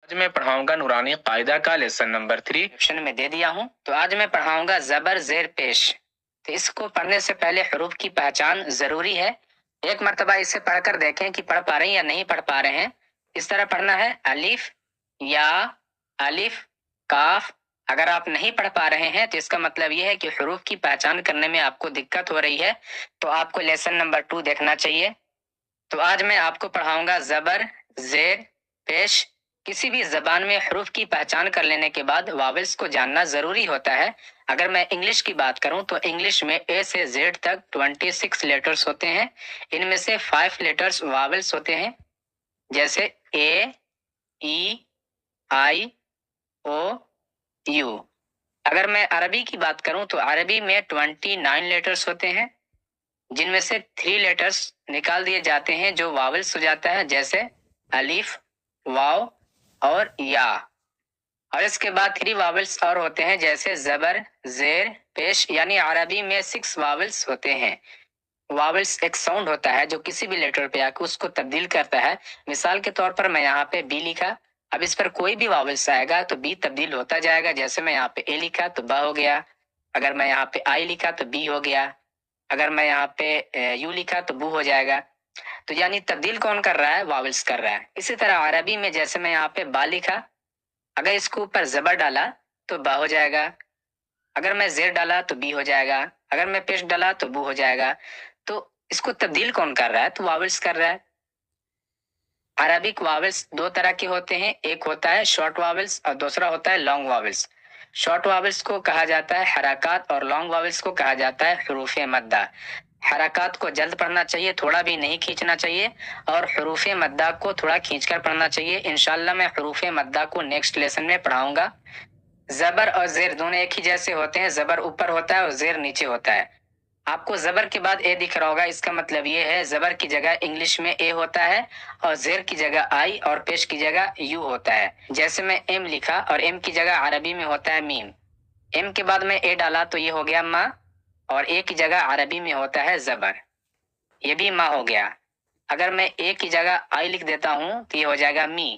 آج میں پڑھاؤں گا نورانی قاعدہ کا لیسن نمبر 3 آپشن میں دے دیا ہوں۔ تو آج میں پڑھاؤں گا زبر زیر پیش۔ تو اس کو پڑھنے سے پہلے حروف کی پہچان ضروری ہے۔ ایک مرتبہ اسے پڑھ کر دیکھیں کہ پڑھ پا رہے ہیں یا نہیں پڑھ پا رہے ہیں۔ اس طرح پڑھنا ہے الف یا الف کاف۔ اگر آپ نہیں پڑھ پا رہے ہیں تو اس کا مطلب یہ ہے کہ حروف کی پہچان کرنے میں آپ کو دقت ہو رہی ہے، تو آپ کو لیسن نمبر 2 دیکھنا چاہیے۔ تو آج میں آپ کو پڑھاؤں گا زبر زیر پیش۔ کسی بھی زبان میں حروف کی پہچان کر لینے کے بعد واولز کو جاننا ضروری ہوتا ہے۔ اگر میں انگلش کی بات کروں تو انگلش میں اے سے زیڈ تک 26 لیٹرز ہوتے ہیں۔ ان میں سے 5 لیٹرز واولز ہوتے ہیں، جیسے اے، ای، آئی، او، یو۔ اگر میں عربی کی بات کروں تو عربی میں 29 لیٹرز ہوتے ہیں، جن میں سے 3 لیٹرز نکال دیے جاتے ہیں جو واولز ہو جاتا ہے، جیسے الف، واو اور یا۔ اور اس کے بعد 3 واولز اور ہوتے ہیں، جیسے زبر زیر پیش، یعنی عربی میں 6 واولز ہوتے ہیں۔ واولز ایک ساؤنڈ ہوتا ہے جو کسی بھی لیٹر پہ آ کے اس کو تبدیل کرتا ہے۔ مثال کے طور پر میں یہاں پہ بی لکھا، اب اس پر کوئی بھی واولز آئے گا تو بی تبدیل ہوتا جائے گا۔ جیسے میں یہاں پہ اے لکھا تو با ہو گیا، اگر میں یہاں پہ آئی لکھا تو بی ہو گیا، اگر میں یہاں پہ یو لکھا تو بو ہو جائے گا۔ تو یعنی تبدیل کون کر رہا ہے؟ واولز کر رہا ہے۔ اسی طرح عربی میں جیسے میں یہاں پہ با لکھا، اگر اس کے اوپر زبر ڈالا تو با ہو جائے گا، اگر میں زیر ڈالا تو بی ہو جائے گا، اگر میں پیش ڈالا تو بو ہو جائے گا۔ تو اس کو تبدیل کون کر رہا ہے؟ تو واولز کر رہا ہے۔ عربک واولز 2 طرح کے ہوتے ہیں، ایک ہوتا ہے شارٹ واولز اور دوسرا ہوتا ہے لانگ واولز۔ شارٹ واولز کو کہا جاتا ہے حرکات اور لانگ واولز کو کہا جاتا ہے حروف مدہ۔ حرکات کو جلد پڑھنا چاہیے، تھوڑا بھی نہیں کھینچنا چاہیے، اور حروف مدہ کو تھوڑا کھینچ کر پڑھنا چاہیے۔ انشاءاللہ میں حروف مدہ کو نیکسٹ لیسن میں پڑھاؤں گا۔ زبر اور زیر دونوں ایک ہی جیسے ہوتے ہیں، زبر اوپر ہوتا ہے اور زیر نیچے ہوتا ہے۔ آپ کو زبر کے بعد اے دکھ رہا ہوگا، اس کا مطلب یہ ہے زبر کی جگہ انگلش میں اے ہوتا ہے اور زیر کی جگہ آئی اور پیش کی جگہ یو ہوتا ہے۔ جیسے میں ایم لکھا اور ایم کی جگہ عربی میں ہوتا ہے میم، ایم کے بعد میں اے ڈالا تو یہ ہو گیا ما، اور اے کی جگہ عربی میں ہوتا ہے زبر، یہ بھی ما ہو گیا۔ اگر میں اے کی جگہ آئی لکھ دیتا ہوں تو یہ ہو جائے گا می۔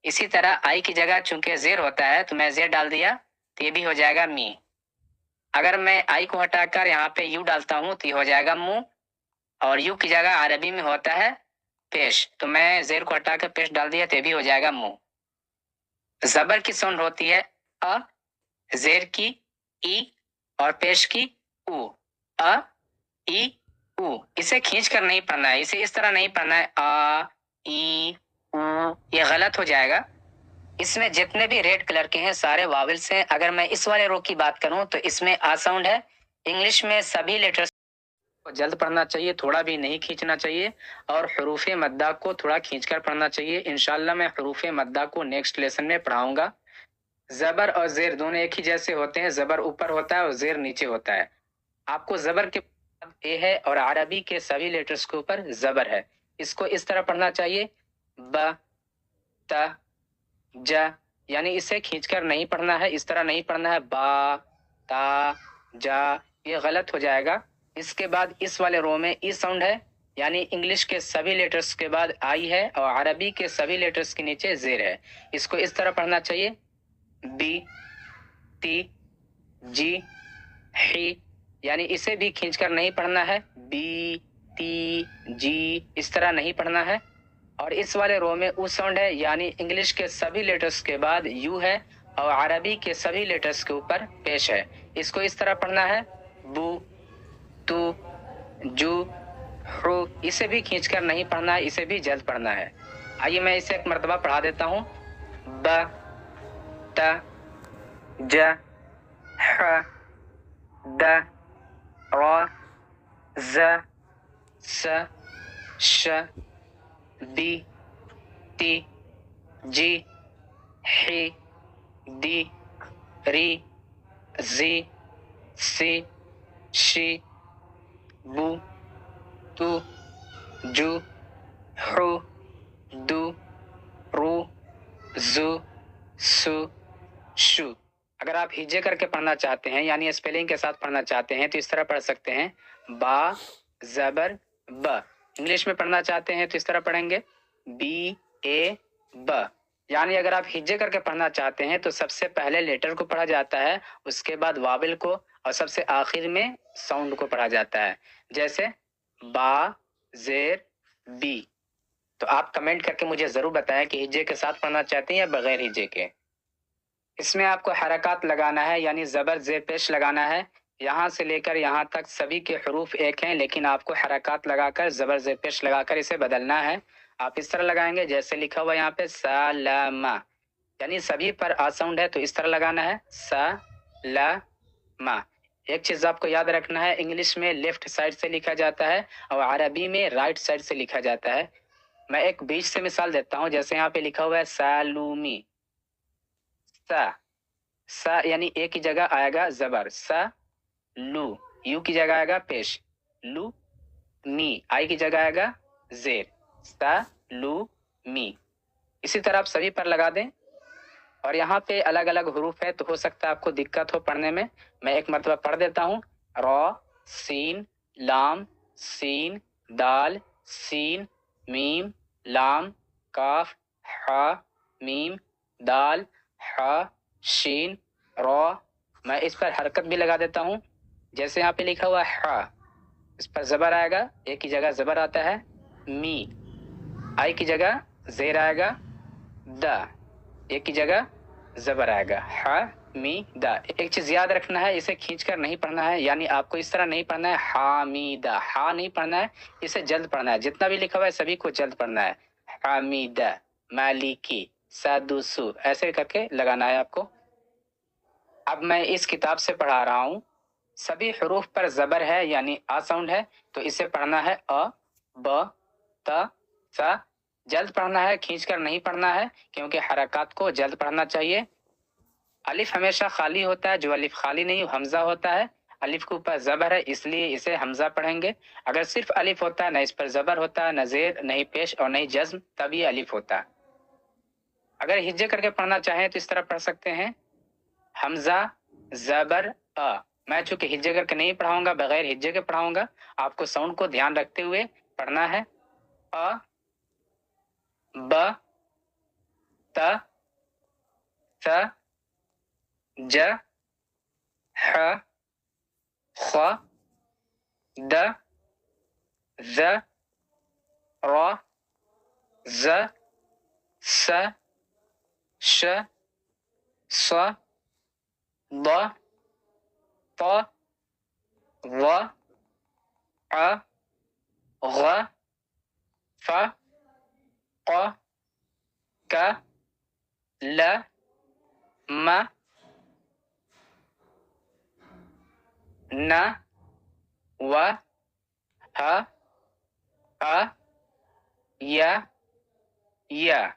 اسی طرح آئی کی جگہ چونکہ زیر ہوتا ہے تو میں زیر ڈال دیا تو یہ بھی ہو جائے گا می۔ اگر میں آئی کو ہٹا کر یہاں پہ یو ڈالتا ہوں تو یہ ہو جائے گا مو، اور یو کی جگہ عربی میں ہوتا ہے پیش، تو میں زیر کو ہٹا کر پیش ڈال دیا تو یہ بھی ہو جائے گا مو۔ زبر کی ساؤنڈ ہوتی ہے ا، زیر کی ای اور پیش کی او، ا ای او۔ اسے کھینچ کر نہیں پڑھنا ہے، اسے اس طرح نہیں پڑھنا ہے آ ای او، یہ غلط ہو جائے گا۔ اس میں جتنے بھی ریڈ کلر کے ہیں سارے واولز ہیں۔ اگر میں اس والے رو کی بات کروں تو اس میں آ ساؤنڈ ہے۔ انگلش میں سبھی لیٹرز کو جلد پڑھنا چاہیے، تھوڑا بھی نہیں کھینچنا چاہیے، اور حروف مدہ کو تھوڑا کھینچ کر پڑھنا چاہیے۔ انشاءاللہ میں حروف مدہ کو نیکسٹ لیسن میں پڑھاؤں گا۔ زبر اور زیر دونوں ایک ہی جیسے ہوتے ہیں، زبر اوپر ہوتا ہے اور زیر نیچے ہوتا ہے۔ آپ کو زبر کے بعد اے ہے اور عربی کے سبھی لیٹرز کے اوپر زبر ہے، اس کو اس طرح پڑھنا چاہیے ب، ت، ج، یعنی اسے کھینچ کر نہیں پڑھنا ہے، اس طرح نہیں پڑھنا ہے با، تا، جا، یہ غلط ہو جائے گا۔ اس کے بعد اس والے رو میں ای ساؤنڈ ہے، یعنی انگلش کے سبھی لیٹرز کے بعد آئی ہے اور عربی کے سبھی لیٹرز کے نیچے زیر ہے، اس کو اس طرح پڑھنا چاہیے بی، تی، جی، حی، یعنی اسے بھی کھینچ کر نہیں پڑھنا ہے بی، تی، جی، اس طرح نہیں پڑھنا ہے۔ اور اس والے رو میں او ساؤنڈ ہے، یعنی انگلش کے سبھی لیٹرز کے بعد یو ہے اور عربی کے سبھی لیٹرز کے اوپر پیش ہے، اس کو اس طرح پڑھنا ہے بو، تو، جو، حو، اسے بھی کھینچ کر نہیں پڑھنا ہے، اسے بھی جلد پڑھنا ہے۔ آئیے میں اسے ایک مرتبہ پڑھا دیتا ہوں ب، ت، ج، ح، د، ر، ز، س، ش، بی، تی، جی، حی، دی، ری، زی، سی، شی، بو، تو، جو، حو، دو، رو، زو، سو، شو۔ اگر آپ ہجے کر کے پڑھنا چاہتے ہیں یعنی اسپیلنگ کے ساتھ پڑھنا چاہتے ہیں تو اس طرح پڑھ سکتے ہیں با، زبر ب۔ انگلش میں پڑھنا چاہتے ہیں تو اس طرح پڑھیں گے بی اے ب، یعنی اگر آپ ہجے کر کے پڑھنا چاہتے ہیں تو سب سے پہلے لیٹر کو پڑھا جاتا ہے، اس کے بعد واول کو، اور سب سے آخر میں ساؤنڈ کو پڑھا جاتا ہے، جیسے با زیر بی۔ تو آپ کمنٹ کر کے مجھے ضرور بتائیں کہ ہجے کے ساتھ پڑھنا چاہتے ہیں یا بغیر ہجے کے۔ اس میں آپ کو حرکات لگانا ہے، یعنی زبر زیر پیش لگانا ہے۔ یہاں سے لے کر یہاں تک سبھی کے حروف ایک ہیں، لیکن آپ کو حرکات لگا کر زبر زیر پیش لگا کر اسے بدلنا ہے۔ آپ اس طرح لگائیں گے جیسے لکھا ہوا یہاں پہ سالما، یعنی سبھی پر آ ساؤنڈ ہے تو اس طرح لگانا ہے سالما۔ ایک چیز آپ کو یاد رکھنا ہے، انگلش میں لیفٹ سائڈ سے لکھا جاتا ہے اور عربی میں رائٹ سائڈ سے لکھا جاتا ہے۔ میں ایک بیچ سے مثال دیتا ہوں، جیسے یہاں پہ لکھا ہوا ہے سالومی، سا سا یعنی اے کی جگہ آئے گا زبر سا، لو یو کی جگہ آئے گا پیش، لو می آئی کی جگہ آئے گا زیر، سا لو می۔ اسی طرح آپ سبھی پر لگا دیں، اور یہاں پہ الگ الگ حروف ہے تو ہو سکتا ہے آپ کو دقت ہو پڑھنے میں۔ میں ایک مرتبہ پڑھ دیتا ہوں، را سین لام سین دال سین میم لام کاف ہا میم دال ہا شین را۔ میں اس پر حرکت بھی لگا دیتا ہوں، جیسے یہاں پہ لکھا ہوا ہا، اس پر زبر آئے گا، ایک کی جگہ زبر آتا ہے، می آئی کی جگہ زیر آئے گا، دا ایک کی جگہ زبر آئے گا، ہا می دا۔ ایک چیز یاد رکھنا ہے، اسے کھینچ کر نہیں پڑھنا ہے، یعنی آپ کو اس طرح نہیں پڑھنا ہے حامیدہ، ہا نہیں پڑھنا ہے، اسے جلد پڑھنا ہے، جتنا بھی لکھا ہوا ہے سبھی کو جلد پڑھنا ہے، حامیدہ مالکی سادوسو، ایسے کر کے لگانا ہے آپ کو۔ اب میں اس کتاب سے پڑھا رہا ہوں، سبھی حروف پر زبر ہے یعنی آ ساؤنڈ ہے، تو اسے پڑھنا ہے ا ب ت ث، جلد پڑھنا ہے، کھینچ کر نہیں پڑھنا ہے، کیونکہ حرکات کو جلد پڑھنا چاہیے۔ الف ہمیشہ خالی ہوتا ہے، جو الف خالی نہیں حمزہ ہوتا ہے، الف کے اوپر زبر ہے اس لیے اسے حمزہ پڑھیں گے۔ اگر صرف الف ہوتا ہے، نہ اس پر زبر ہوتا ہے، نہ زیر، نہیں پیش اور نہیں جزم، تب یہ الف ہوتا ہے۔ اگر ہجے کر کے پڑھنا چاہیں تو اس طرح پڑھ سکتے ہیں، حمزہ زبر ا۔ میں چونکہ ہجے کر کے نہیں پڑھاؤں گا، بغیر ہجے کے پڑھاؤں گا، آپ کو ساؤنڈ کو دھیان رکھتے ہوئے پڑھنا ہے، ا ب ت ث ج ح خ د ذ ر ز س ش ص ض ط ظ ع غ ف ق ك ل م ن و ہ ا یا یا۔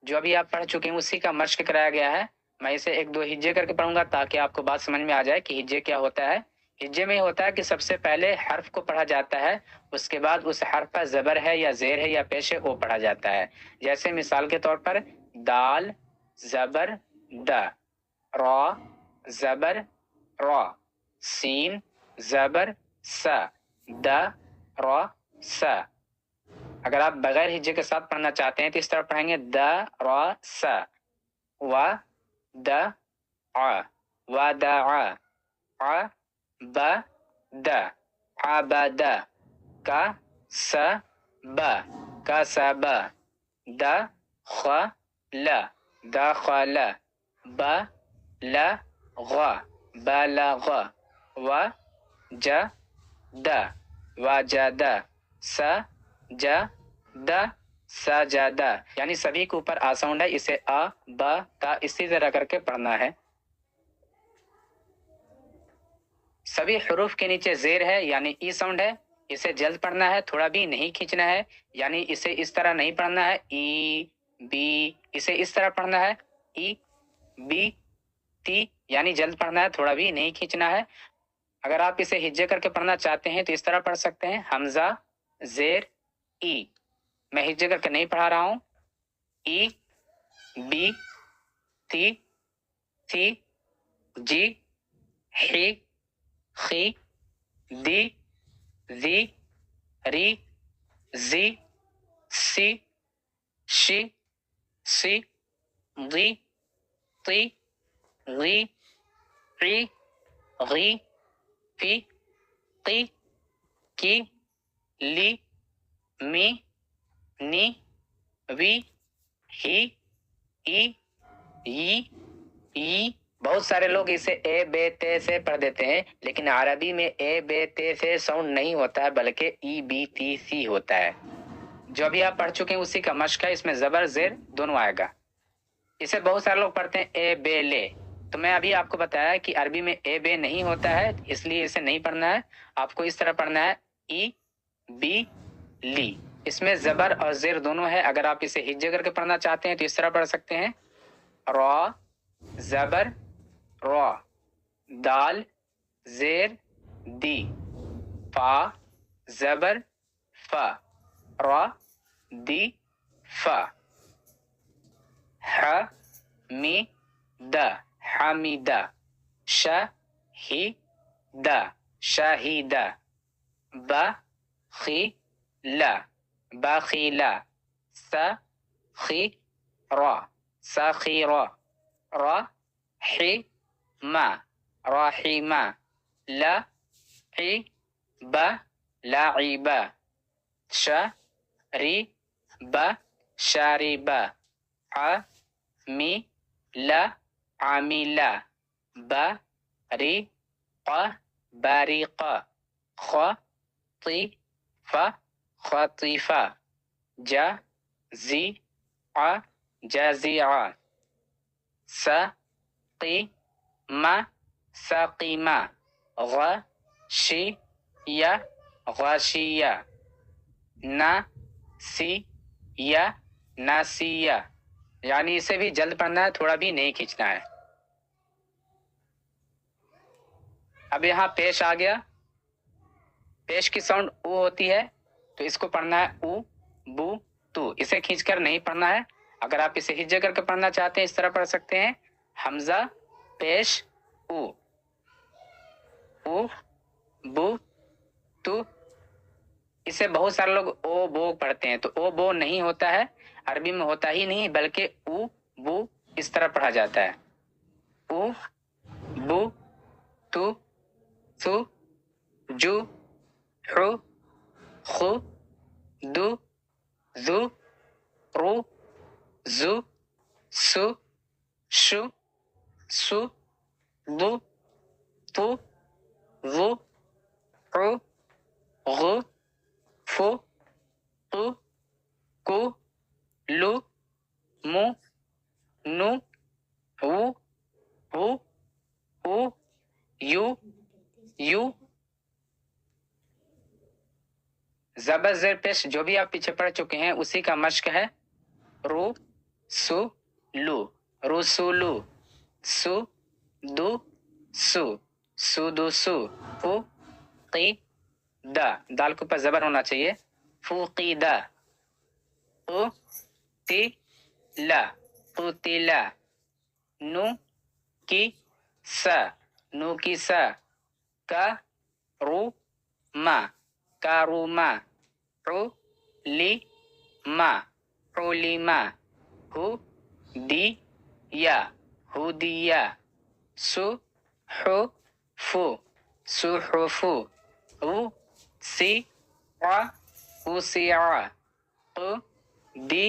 جو ابھی آپ پڑھ چکے ہیں اسی کا مشق کرایا گیا ہے، میں اسے ایک دو ہجے کر کے پڑھوں گا تاکہ آپ کو بات سمجھ میں آ جائے کہ ہجے کیا ہوتا ہے۔ ہجے میں یہ ہوتا ہے کہ سب سے پہلے حرف کو پڑھا جاتا ہے، اس کے بعد اس حرف پر زبر ہے یا زیر ہے یا پیش ہے وہ پڑھا جاتا ہے۔ جیسے مثال کے طور پر دال زبر دا، را زبر را، سین زبر سا، دا را سا۔ اگر آپ بغیر ہجے کے ساتھ پڑھنا چاہتے ہیں تو اس طرح پڑھیں گے دا را سا، و دا ع و دا ع ب دا عبد کا س ب کا س ب د خ ل دخل ب ل غ بلغ و ج د وجد س ج د سجد، یعنی سبھی کے اوپر آ ساؤنڈ ہے، اسے ا ب تا اسی طرح کر کے پڑھنا ہے۔ سبھی حروف کے نیچے زیر ہے یعنی ای ساؤنڈ ہے، اسے جلد پڑھنا ہے، تھوڑا بھی نہیں کھینچنا ہے، یعنی اسے اس طرح نہیں پڑھنا ہے ای بی، اسے اس طرح پڑھنا ہے ای بی تی، یعنی جلد پڑھنا ہے، تھوڑا بھی نہیں کھینچنا ہے۔ اگر آپ اسے ہجے کر کے پڑھنا چاہتے ہیں تو اس طرح پڑھ سکتے ہیں، حمزہ زیر ای، میں ہجے کر کے نہیں پڑھا رہا ہوں، ای بی تی تی جی ہی خی دی ذی ری زی سی شی سی ضی طی غی عی غی فی قی کی لی می نی وی ہی ای ای۔ بہت سارے لوگ اسے اے بے تے سے پڑھ دیتے ہیں، لیکن عربی میں اے بے تے سے ساؤنڈ نہیں ہوتا ہے بلکہ ای بی تی سی ہوتا ہے۔ جو ابھی آپ پڑھ چکے ہیں اسی کا مشق ہے، اس میں زبر زیر دونوں آئے گا۔ اسے بہت سارے لوگ پڑھتے ہیں اے بے لے، تو میں ابھی آپ کو بتایا کہ عربی میں اے بے نہیں ہوتا ہے، اس لیے اسے نہیں پڑھنا ہے، آپ کو اس طرح پڑھنا ہے ای بی لی۔ اس میں زبر اور زیر دونوں ہے، اگر آپ اسے ہجے کر کے پڑھنا چاہتے ہیں تو اس طرح پڑھ سکتے ہیں را زبر را، دال زیر دی، فا زبر فا را دی فا، ح می دا حمیدہ، ش ہی دا شاہیدہ، با خی لا باخیلا، س خی را ساخیرا، را حی ما راحیما، لا عی با لاعبا، ش ری با شاربا، ع می لا عاملا، با ری ق باریقا، خ طی ف خطیفا، جا زی ع جازیعا، س قی ما ساقیما، غ شی یا غاشیہ، نا سی یا ناسیہ، یعنی اسے بھی جلد پڑھنا ہے، تھوڑا بھی نہیں کھینچنا ہے۔ اب یہاں پیش آ گیا، پیش کی ساؤنڈ او ہوتی ہے تو اس کو پڑھنا ہے او بو تو، اسے کھینچ کر نہیں پڑھنا ہے۔ اگر آپ اسے ہجے کر کے پڑھنا چاہتے ہیں اس طرح پڑھ سکتے ہیں حمزہ پیش او او بو تو۔ اسے بہت سارے لوگ او بو پڑھتے ہیں، تو او بو نہیں ہوتا ہے، عربی میں ہوتا ہی نہیں بلکہ او بو اس طرح پڑھا جاتا ہے، او بو تو سو جو حو خو دو ذو رو زو سو شو سو ضو تو ظو عو غو فو قو کو لو مو نو او او او یو یو۔ زبر زیر پیش جو بھی آپ پیچھے پڑھ چکے ہیں اسی کا مشق ہے رو سو لو رسولو، سو دو سو سودو سو، فو قی دا، دال کے اوپر زبر ہونا چاہیے، فوقیدہ، او تی لا قتلا، نو کی سا نو کی سا، کا رو ما کاروما، عو لی ما علیما، ہو دی یا ہودیا، سو حو فو سحفو، او سی ع اوسیع، قو دی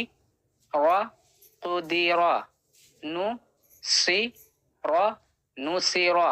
را قدیرا، نو سی را نصیرا۔